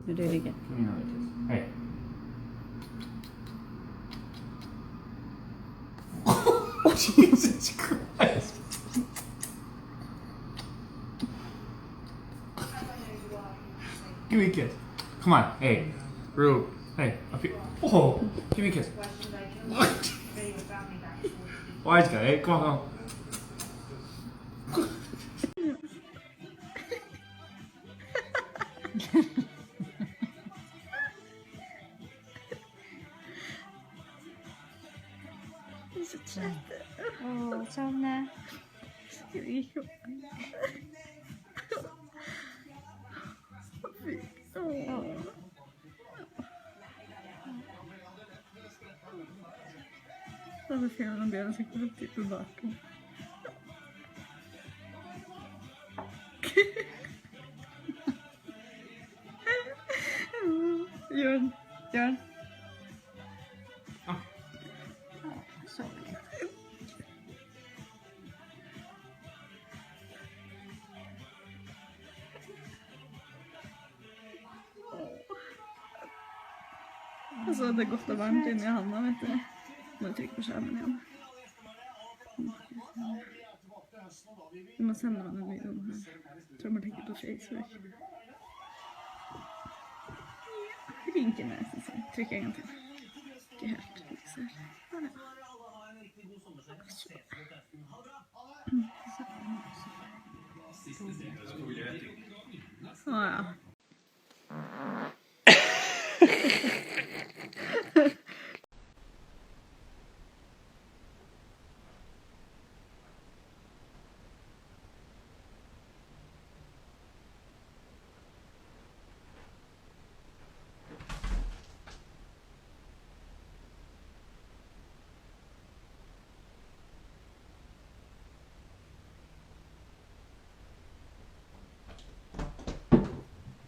Nu det ligger. Hey. Jesus Christ. Give me a kiss. Come on. Hey. Rue. Hey. Up here. Oh. Give me a kiss. What? Wise guy. Hey, come on, come on. Så trött. Åh, somna. Varför ser man det? Jag sitter och tittar bakom. Jörn. Så lätt. Alltså det är gott och varmt inne i handen, vet du. Nu trycker på skärmen igen. Vi måste sända den videon här. Jag tror man tänker på Facebook. Rinken är så trycker en gång till. Det är helt liksom. Ja.